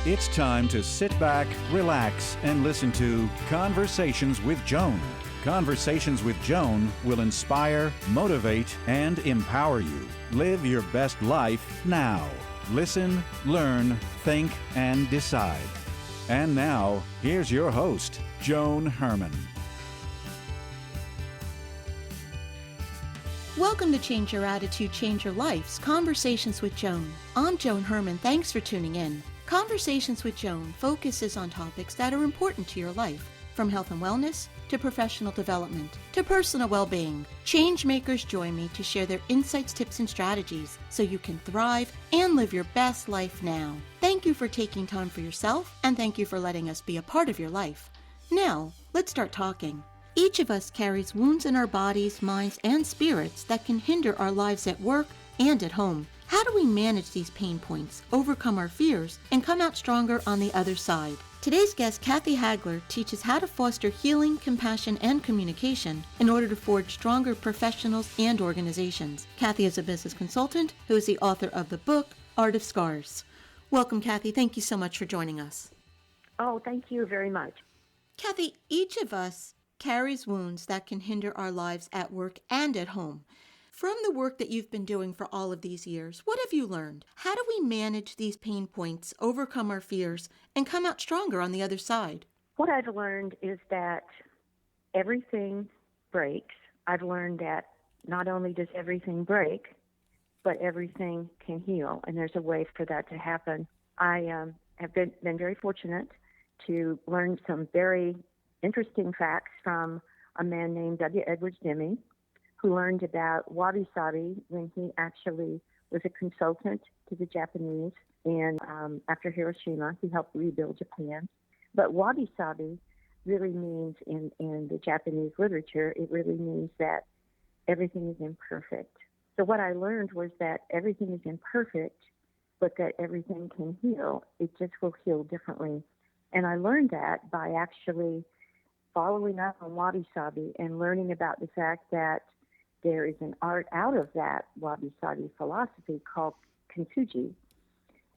It's time to sit back, relax, and listen to Conversations with Joan. Conversations with Joan will inspire, motivate, and empower you. Live your best life now. Listen, learn, think, and decide. And now, here's your host, Joan Herman. Welcome to Change Your Attitude, Change Your Life's Conversations with Joan. I'm Joan Herman. Thanks for tuning in. Conversations with Joan focuses on topics that are important to your life, from health and wellness to professional development to personal well-being. Changemakers join me to share their insights, tips, and strategies so you can thrive and live your best life now. Thank you for taking time for yourself, and thank you for letting us be a part of your life. Now, let's start talking. Each of us carries wounds in our bodies, minds, and spirits that can hinder our lives at work and at home. How do we manage these pain points, overcome our fears, and come out stronger on the other side? Today's guest, Kathy Hagler, teaches how to foster healing, compassion, and communication in order to forge stronger professionals and organizations. Kathy is a business consultant who is the author of the book, Art of Scars. Welcome, Kathy. Thank you so much for joining us. Oh, thank you very much. Kathy, each of us carries wounds that can hinder our lives at work and at home. From the work that you've been doing for all of these years, what have you learned? How do we manage these pain points, overcome our fears, and come out stronger on the other side? What I've learned is that everything breaks. I've learned that not only does everything break, but everything can heal, and there's a way for that to happen. I have been very fortunate to learn some very interesting facts from a man named W. Edwards Deming, who learned about wabi-sabi when he actually was a consultant to the Japanese. And after Hiroshima, he helped rebuild Japan. But wabi-sabi really means, in the Japanese literature, it really means that everything is imperfect. So what I learned was that everything is imperfect, but that everything can heal. It just will heal differently. And I learned that by actually following up on wabi-sabi and learning about the fact that there is an art out of that wabi-sabi philosophy called kintsugi.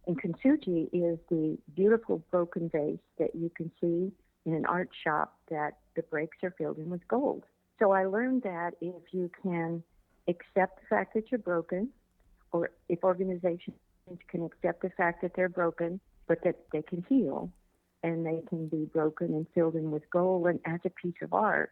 And kintsugi is the beautiful broken vase that you can see in an art shop that the breaks are filled in with gold. So I learned that if you can accept the fact that you're broken, or if organizations can accept the fact that they're broken, but that they can heal, and they can be broken and filled in with gold, and as a piece of art,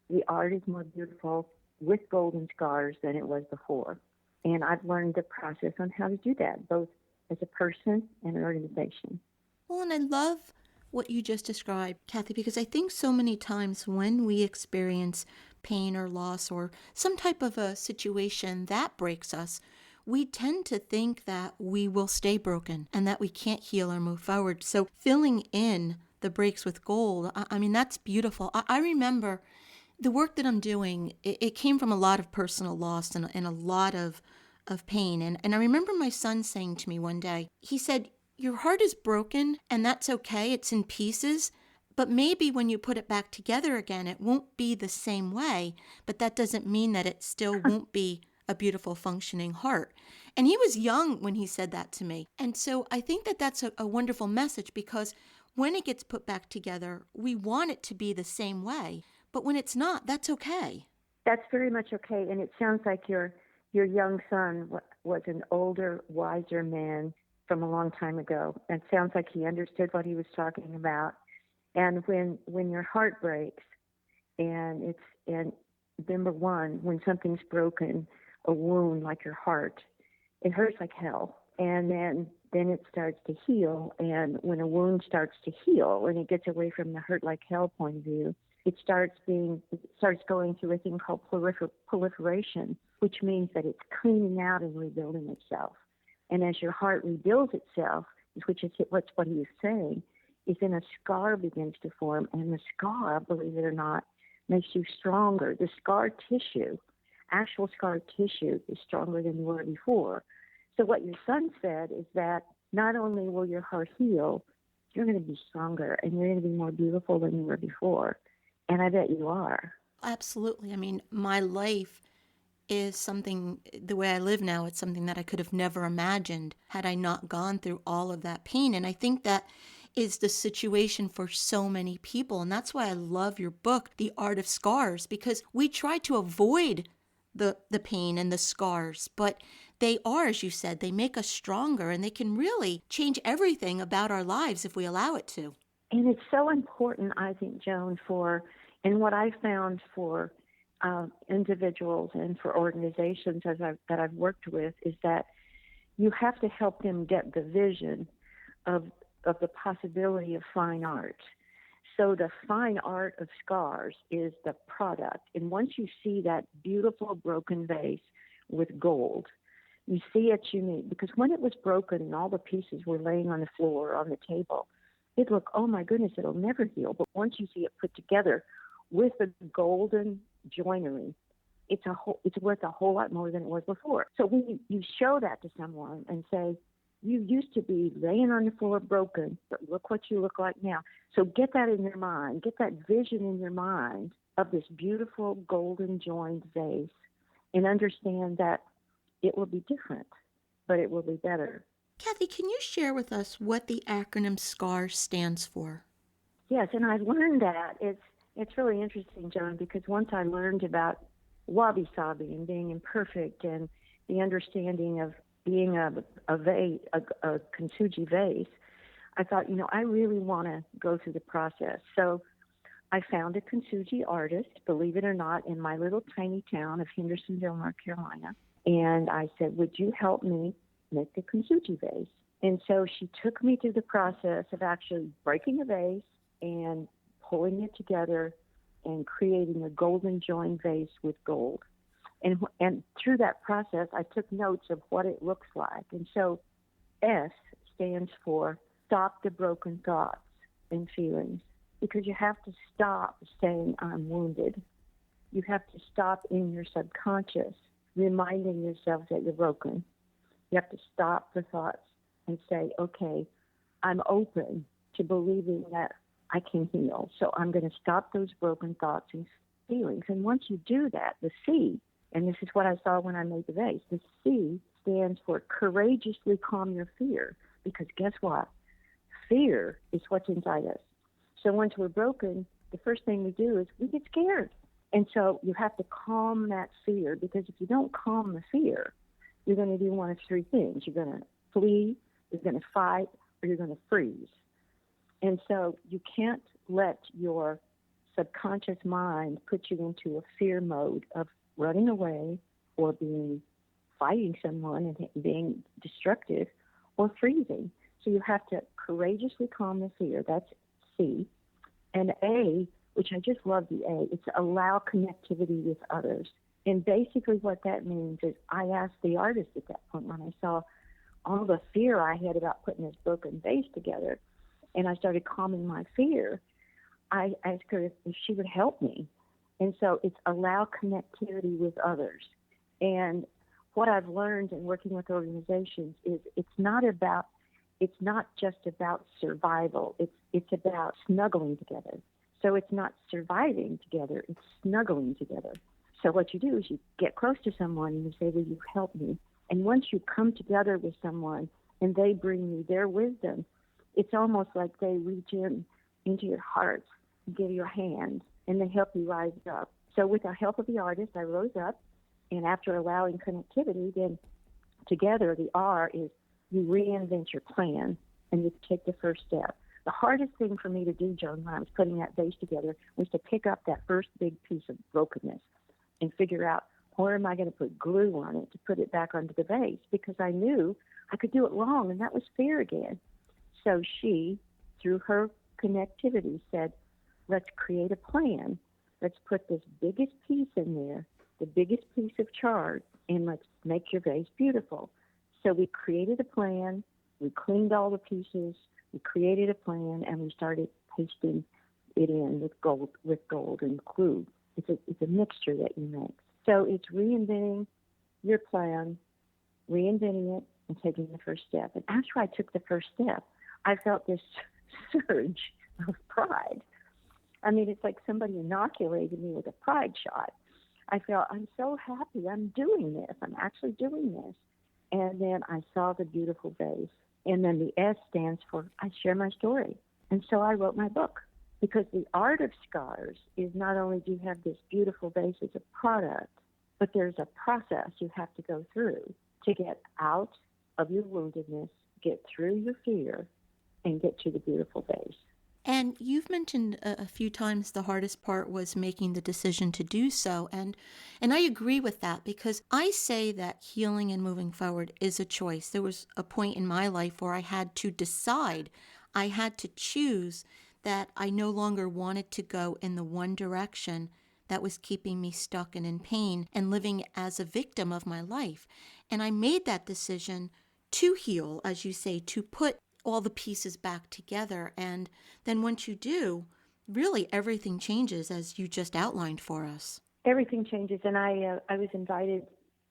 the art is more beautiful with golden scars than it was before. And I've learned the process on how to do that, both as a person and an organization. Well, and I love what you just described, Kathy, because I think so many times when we experience pain or loss or some type of a situation that breaks us, we tend to think that we will stay broken and that we can't heal or move forward. So filling in the breaks with gold, I mean, that's beautiful. I remember the work that I'm doing, it came from a lot of personal loss and a lot of pain. And I remember my son saying to me one day, he said, "Your heart is broken and that's okay. It's in pieces. But maybe when you put it back together again, it won't be the same way. But that doesn't mean that it still won't be a beautiful functioning heart." And he was young when he said that to me. And so I think that that's a wonderful message, because when it gets put back together, we want it to be the same way. But when it's not, that's okay. That's very much okay. And it sounds like your young son was an older, wiser man from a long time ago. It sounds like he understood what he was talking about. And when your heart breaks, and number one, when something's broken, a wound like your heart, it hurts like hell. And then it starts to heal. And when a wound starts to heal and it gets away from the hurt like hell point of view, it starts going through a thing called proliferation, which means that it's cleaning out and rebuilding itself. And as your heart rebuilds itself, which is what he was saying, is then a scar begins to form. And the scar, believe it or not, makes you stronger. The scar tissue, actual scar tissue, is stronger than you were before. So what your son said is that not only will your heart heal, you're going to be stronger and you're going to be more beautiful than you were before. And I bet you are. Absolutely. I mean, my life is something, the way I live now, it's something that I could have never imagined had I not gone through all of that pain. And I think that is the situation for so many people. And that's why I love your book, The Art of Scars, because we try to avoid the pain and the scars, but they are, as you said, they make us stronger and they can really change everything about our lives if we allow it to. And it's so important, I think, Joan, and what I found for individuals and for organizations that I've worked with is that you have to help them get the vision of the possibility of fine art. So the fine art of scars is the product. And once you see that beautiful broken vase with gold, you see it's unique. Because when it was broken and all the pieces were laying on the floor or on the table, it'd look, oh my goodness, it'll never heal. But once you see it put together with the golden joinery, it's worth a whole lot more than it was before. So when you show that to someone and say, you used to be laying on the floor broken, but look what you look like now. So get that in your mind, get that vision in your mind of this beautiful golden joined vase, and understand that it will be different, but it will be better. Kathy, can you share with us what the acronym SCAR stands for? Yes, and I've learned that. It's really interesting, John, because once I learned about wabi-sabi and being imperfect and the understanding of being a kintsugi vase, I thought, I really want to go through the process. So I found a kintsugi artist, believe it or not, in my little tiny town of Hendersonville, North Carolina. And I said, would you help me make the kintsugi vase? And so she took me through the process of actually breaking a vase and pulling it together and creating a golden joined vase with gold. And through that process, I took notes of what it looks like. And so S stands for stop the broken thoughts and feelings, because you have to stop saying I'm wounded. You have to stop in your subconscious reminding yourself that you're broken. You have to stop the thoughts and say, okay, I'm open to believing that I can heal. So I'm going to stop those broken thoughts and feelings. And once you do that, the C, and this is what I saw when I made the vase, the C stands for courageously calm your fear. Because guess what? Fear is what's inside us. So once we're broken, the first thing we do is we get scared. And so you have to calm that fear, because if you don't calm the fear, you're going to do one of three things. You're going to flee, you're going to fight, or you're going to freeze. And so you can't let your subconscious mind put you into a fear mode of running away or fighting someone and being destructive or freezing. So you have to courageously calm the fear. That's C. And A, which I just love the A, it's allow connectivity with others. And basically what that means is I asked the artist at that point, when I saw all the fear I had about putting this broken vase together, and I started calming my fear, I asked her if she would help me. And so it's allow connectivity with others. And what I've learned in working with organizations is it's not just about survival. It's about snuggling together. So it's not surviving together, it's snuggling together. So what you do is you get close to someone and you say, will you help me? And once you come together with someone and they bring you their wisdom, it's almost like they reach into your heart, give you a hand, and they help you rise up. So with the help of the artist, I rose up, and after allowing connectivity, then together the R is you reinvent your plan and you take the first step. The hardest thing for me to do, Joan, when I was putting that vase together, was to pick up that first big piece of brokenness and figure out where am I going to put glue on it to put it back onto the vase, because I knew I could do it wrong, and that was fear again. So she, through her connectivity, said, let's create a plan. Let's put this biggest piece in there, the biggest piece of chart, and let's make your vase beautiful. So we created a plan. We cleaned all the pieces. We created a plan, and we started pasting it in with gold and glue. It's a mixture that you make. So it's reinventing your plan, reinventing it, and taking the first step. And after I took the first step, I felt this surge of pride. I mean, it's like somebody inoculated me with a pride shot. I felt, I'm so happy I'm doing this. I'm actually doing this. And then I saw the beautiful vase. And then the S stands for I share my story. And so I wrote my book. Because the art of scars is not only do you have this beautiful vase as a product, but there's a process you have to go through to get out of your woundedness, get through your fear, and get to the beautiful vase. And you've mentioned a few times the hardest part was making the decision to do so. And I agree with that, because I say that healing and moving forward is a choice. There was a point in my life where I had to decide, I had to choose that I no longer wanted to go in the one direction that was keeping me stuck and in pain and living as a victim of my life. And I made that decision to heal, as you say, to put all the pieces back together. And then once you do, really everything changes, as you just outlined for us. Everything changes. And I was invited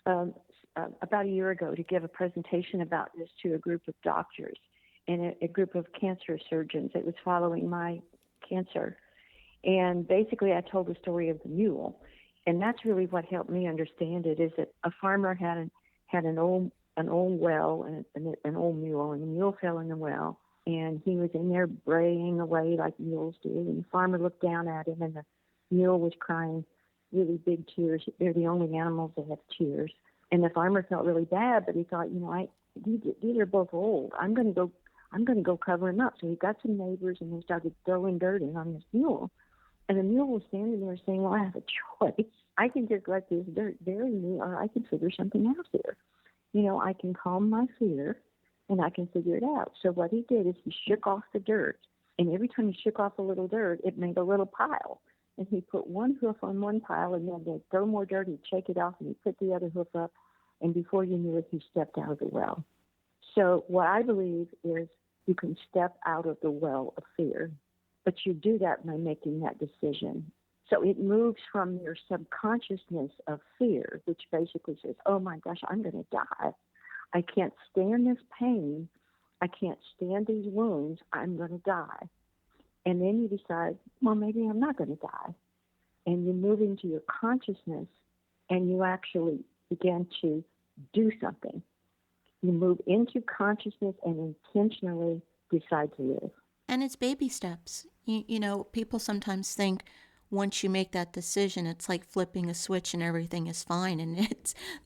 about a year ago to give a presentation about this to a group of doctors and a group of cancer surgeons that was following my cancer. And basically I told the story of the mule. And that's really what helped me understand it, is that a farmer had an old well and an old mule, and the mule fell in the well, and he was in there braying away like mules do, and the farmer looked down at him, and the mule was crying really big tears. They're the only animals that have tears. And the farmer felt really bad, but he thought, these are both old. I'm going to go cover him up. So he got some neighbors, and they started throwing dirt in on this mule. And the mule was standing there saying, well, I have a choice. I can just let this dirt bury me, or I can figure something out here. I can calm my fear, and I can figure it out. So what he did is he shook off the dirt. And every time he shook off a little dirt, it made a little pile. And he put one hoof on one pile, and then they'd throw more dirt, he'd shake it off, and he'd put the other hoof up. And before you knew it, he stepped out of the well. So what I believe is you can step out of the well of fear, but you do that by making that decision. So it moves from your subconsciousness of fear, which basically says, oh my gosh, I'm going to die. I can't stand this pain. I can't stand these wounds. I'm going to die. And then you decide, well, maybe I'm not going to die. And you move into your consciousness, and you actually begin to do something. You move into consciousness and intentionally decide to live. And it's baby steps. People sometimes think once you make that decision, it's like flipping a switch and everything is fine. And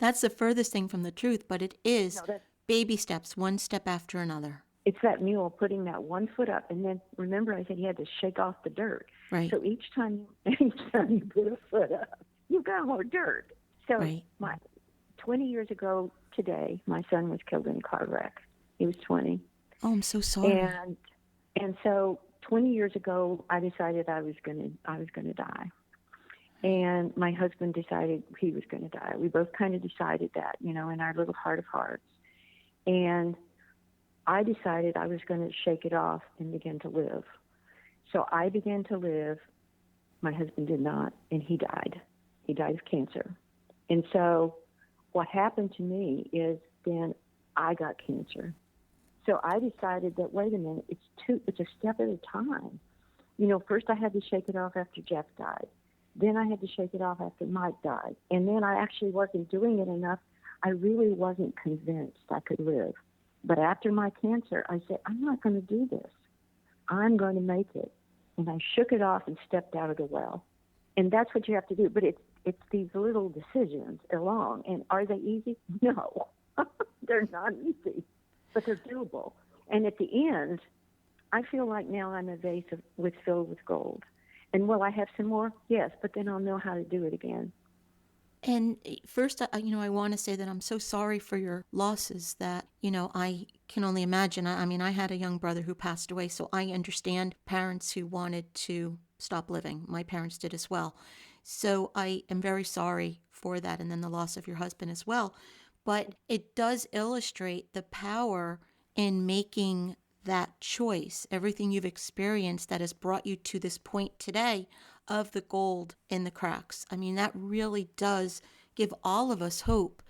that's the furthest thing from the truth, but it is baby steps, one step after another. It's that mule putting that one foot up. And then remember, I said he had to shake off the dirt. Right. So each time you put a foot up, you got more dirt. So right. 20 years ago today, my son was killed in a car wreck. He was 20. Oh, I'm so sorry. And so 20 years ago, I decided I was going to die. And my husband decided he was going to die. We both kind of decided that, in our little heart of hearts. And I decided I was going to shake it off and begin to live. So I began to live. My husband did not, and he died. He died of cancer. And so what happened to me is then I got cancer. So I decided that, wait a minute, it's a step at a time. First I had to shake it off after Jeff died. Then I had to shake it off after Mike died. And then I actually wasn't doing it enough. I really wasn't convinced I could live. But after my cancer, I said, I'm not going to do this. I'm going to make it. And I shook it off and stepped out of the well. And that's what you have to do. But it's these little decisions along. And are they easy? No, they're not easy. But they're doable. And at the end, I feel like now I'm a vase filled with gold. And will I have some more? Yes, but then I'll know how to do it again. And first, I want to say that I'm so sorry for your losses that, I can only imagine. I had a young brother who passed away, so I understand parents who wanted to stop living. My parents did as well. So I am very sorry for that, and then the loss of your husband as well. But it does illustrate the power in making that choice, everything you've experienced that has brought you to this point today of the gold in the cracks. That really does give all of us hope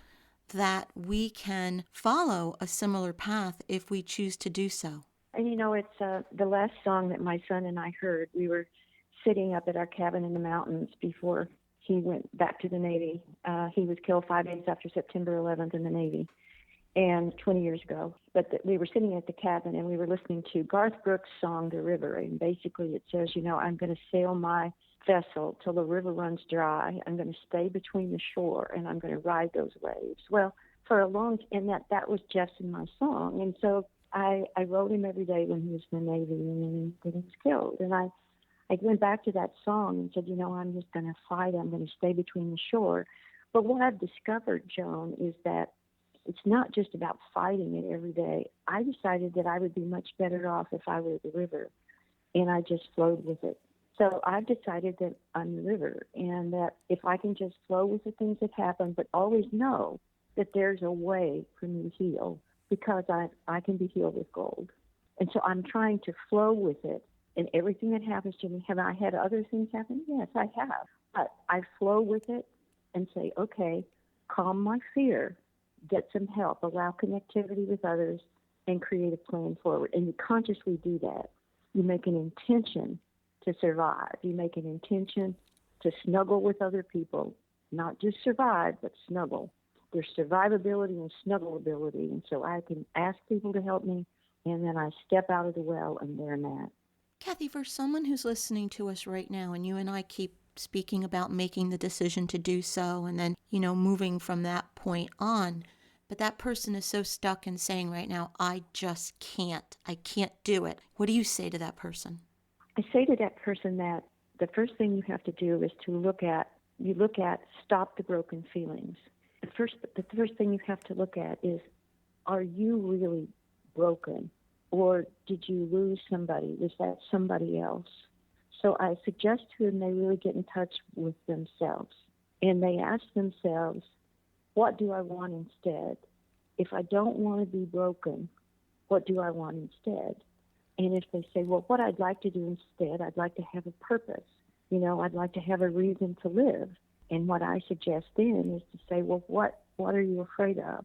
that we can follow a similar path if we choose to do so. And it's the last song that my son and I heard. We were sitting up at our cabin in the mountains before he went back to the Navy. He was killed 5 days after September 11th in the Navy, and 20 years ago. But we were sitting at the cabin, and we were listening to Garth Brooks' song, The River. And basically it says, I'm going to sail my vessel till the river runs dry. I'm going to stay between the shore, and I'm going to ride those waves. Well, for a long time, and that was Jeff's and my song. And so I wrote him every day when he was in the Navy, and then he was killed. And I went back to that song and said, I'm just going to fight. I'm going to stay between the shore. But what I've discovered, Joan, is that it's not just about fighting it every day. I decided that I would be much better off if I were the river, and I just flowed with it. So I've decided that I'm the river, and that if I can just flow with the things that happen, but always know that there's a way for me to heal, because I can be healed with gold. And so I'm trying to flow with it. And everything that happens to me, have I had other things happen? Yes, I have. But I flow with it and say, okay, calm my fear, get some help, allow connectivity with others, and create a plan forward. And you consciously do that. You make an intention to survive. You make an intention to snuggle with other people, not just survive, but snuggle. There's survivability and snuggleability. And so I can ask people to help me, and then I step out of the well, and there I'm at. Kathy, for someone who's listening to us right now, and you and I keep speaking about making the decision to do so and then, moving from that point on, but that person is so stuck in saying right now, I just can't. I can't do it. What do you say to that person? I say to that person that the first thing you have to do is to look at stop the broken feelings. The first thing you have to look at is, are you really broken? Or did you lose somebody? Was that somebody else? So I suggest to them they really get in touch with themselves. And they ask themselves, what do I want instead? If I don't want to be broken, what do I want instead? And if they say, well, what I'd like to do instead, I'd like to have a purpose. I'd like to have a reason to live. And what I suggest then is to say, well, what are you afraid of?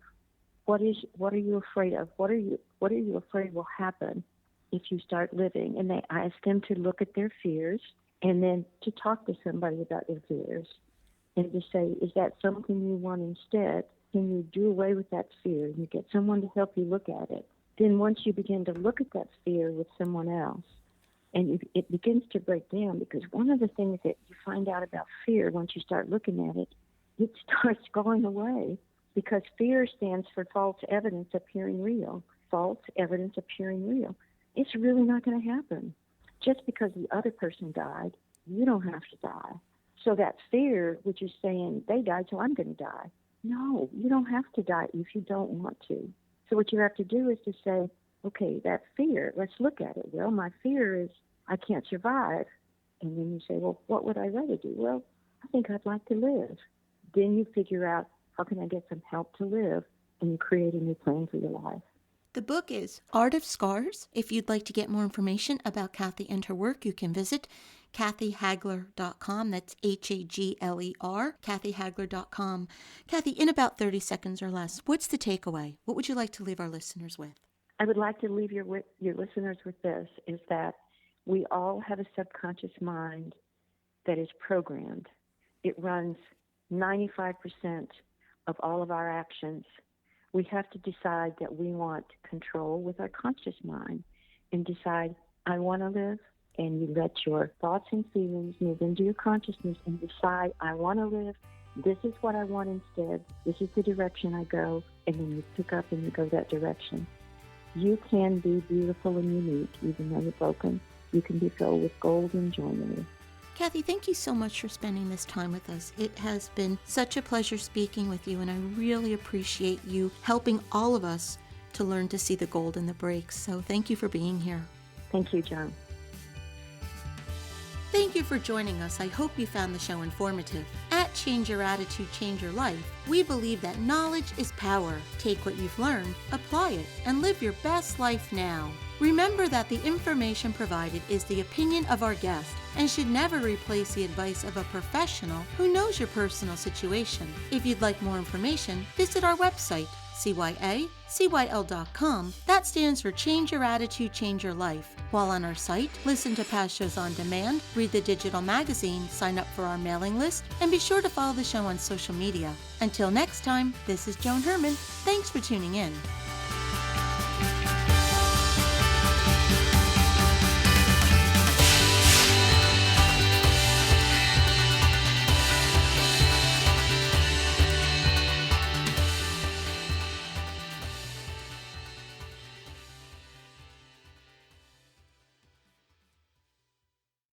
What are you afraid of? What are you afraid will happen if you start living? And I ask them to look at their fears and then to talk to somebody about their fears and to say, is that something you want instead? Can you do away with that fear? And you get someone to help you look at it. Then once you begin to look at that fear with someone else, and it begins to break down, because one of the things that you find out about fear once you start looking at it, it starts going away. Because fear stands for false evidence appearing real. False evidence appearing real. It's really not going to happen. Just because the other person died, you don't have to die. So that fear, which is saying, they died, so I'm going to die. No, you don't have to die if you don't want to. So what you have to do is to say, okay, that fear, let's look at it. Well, my fear is I can't survive. And then you say, well, what would I rather do? Well, I think I'd like to live. Then you figure out, how can I get some help to live, and you create a new plan for your life. The book is Art of Scars. If you'd like to get more information about Kathy and her work, you can visit CathyHagler.com. That's Hagler, CathyHagler.com. Kathy, in about 30 seconds or less, what's the takeaway? What would you like to leave our listeners with? I would like to leave your listeners with this, is that we all have a subconscious mind that is programmed. It runs 95% of all of our actions. We have to decide that we want control with our conscious mind and decide, I want to live. And you let your thoughts and feelings move into your consciousness and decide, I want to live. This is what I want instead. This is the direction I go. And then you pick up and you go that direction. You can be beautiful and unique, even though you're broken. You can be filled with gold and joy in you. Kathy, thank you so much for spending this time with us. It has been such a pleasure speaking with you, and I really appreciate you helping all of us to learn to see the gold in the breaks. So thank you for being here. Thank you, Joan. Thank you for joining us. I hope you found the show informative. At Change Your Attitude, Change Your Life, we believe that knowledge is power. Take what you've learned, apply it, and live your best life now. Remember that the information provided is the opinion of our guest and should never replace the advice of a professional who knows your personal situation. If you'd like more information, visit our website, cyacyl.com. That stands for Change Your Attitude, Change Your Life. While on our site, listen to past shows on demand, read the digital magazine, sign up for our mailing list, and be sure to follow the show on social media. Until next time, this is Joan Herman. Thanks for tuning in.